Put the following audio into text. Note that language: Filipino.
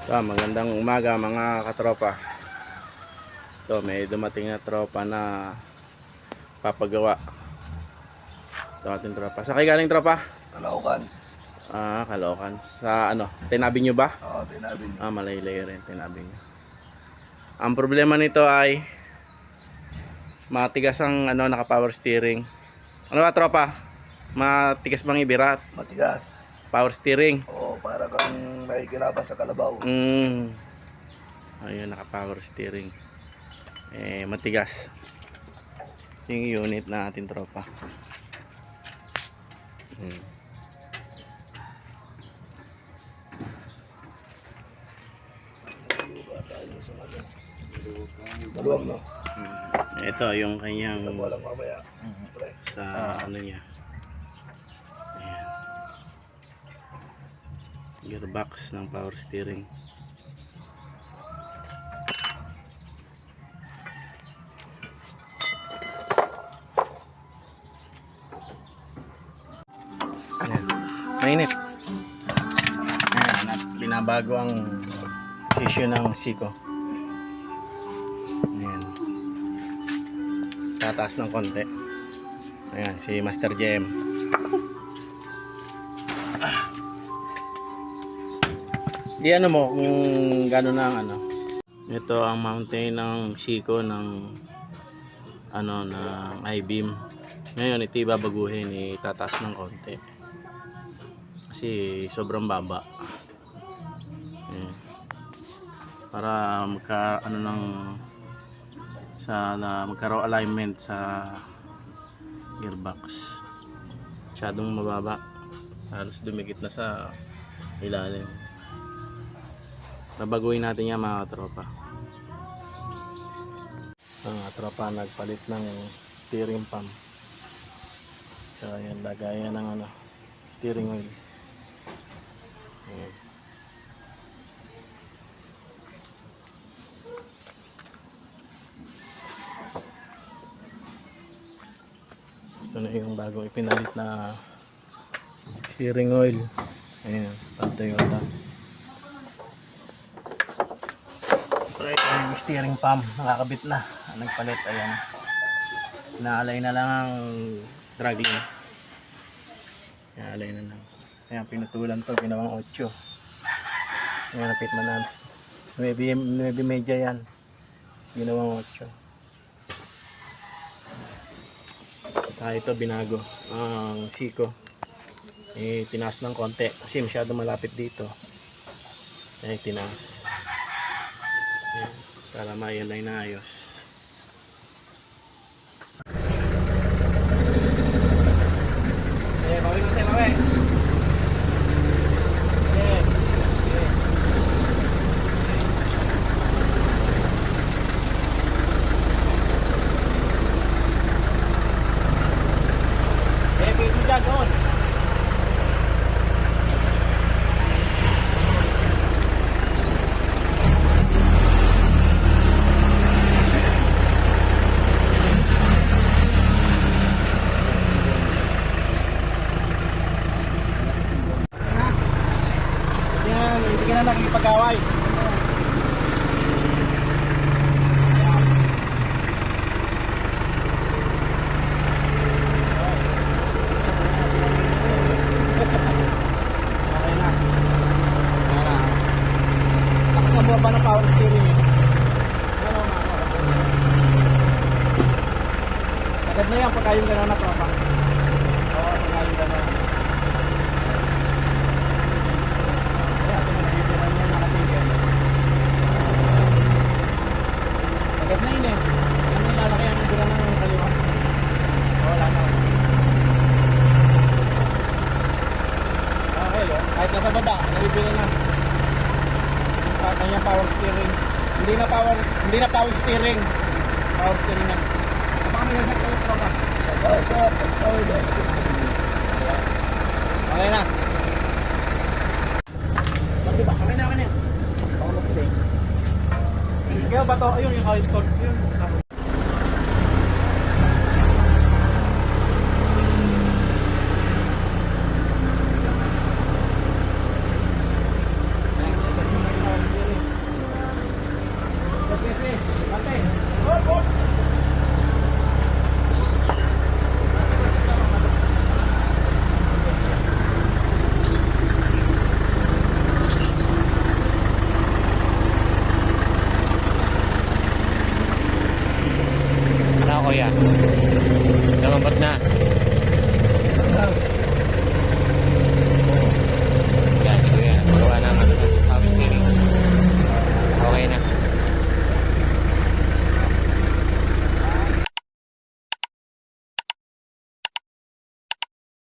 So, magandang umaga mga katropa. Ito, may dumating na tropa na papagawa. Ito ating tropa. Sa kay galing tropa? Caloocan. Caloocan. Sa ano? Tinabi nyo ba? Oo, tinabi niyo. Malaylay rin. Tinabi nyo. Ang problema nito ay matigas ang naka-power steering. Ano ba tropa? Matigas bang ibirat? Matigas. Power steering. Oo, para kang nakikirapan sa kalabaw. Ayun, naka-power steering. Matigas. Yung unit na ating tropa. Maluwag, no? Ito yung kanyang Walang mamaya. sa ano niya. Ayan. Gearbox ng power steering. Ayan. Mainit. Ayan. At binabago ang issue ng Siko. Ayan. Tataas ng konti. Ayan, si Master JM. Di ano mo kung gano'n na ang ito ang mountain ng Siko ng ng I-beam. Ngayon ito ibabaguhin, itataas ng konti kasi sobrang baba. Ayan. Para magkaroon alignment sa gearbox. Masyadong mababa, halos dumikit na sa ilalim. Babaguhin natin yan mga tropa. Mga tropa, nagpalit ng steering pump. So ayan, lagayan ng steering oil. Ayan. Ito na yung bagong ipinalit na steering oil. Ayan, pang Toyota. Ito yung steering pump, nakakabit na. Nagpalit, ayan. Naalay na lang ang drag link. Naalay na lang. Ayan, pinutulan to, ginawang 8. Ayan, napit man 9 medya yan. Ginawang 8. Ito binago ang Siko, tinaas ng konti kasi masyado malapit dito. Tinaas para ma-align na ayos. Bawi na tayo, bawi. Doon. Hindi ka na nakikipag-away. Ba ng power steering agad na yan pagka yung gano'n na tropa. Oo, pagka yung gano'n. Kaya ito nagbibiran niya nakatigil. Agad na yun yan na lalaki ang bibiran ng kaliwa. Wala na. Okay, kahit nasa baba nagbibiran na. Kanya power steering. Hindi na power steering. Power steering na. Paano yung nagtayo ko ba? Sa power doon. Okay na. Diba? Okay na. Power steering. Kaya ba ito? Ayun yung oil cord. Yun. kuya. Lumambot na.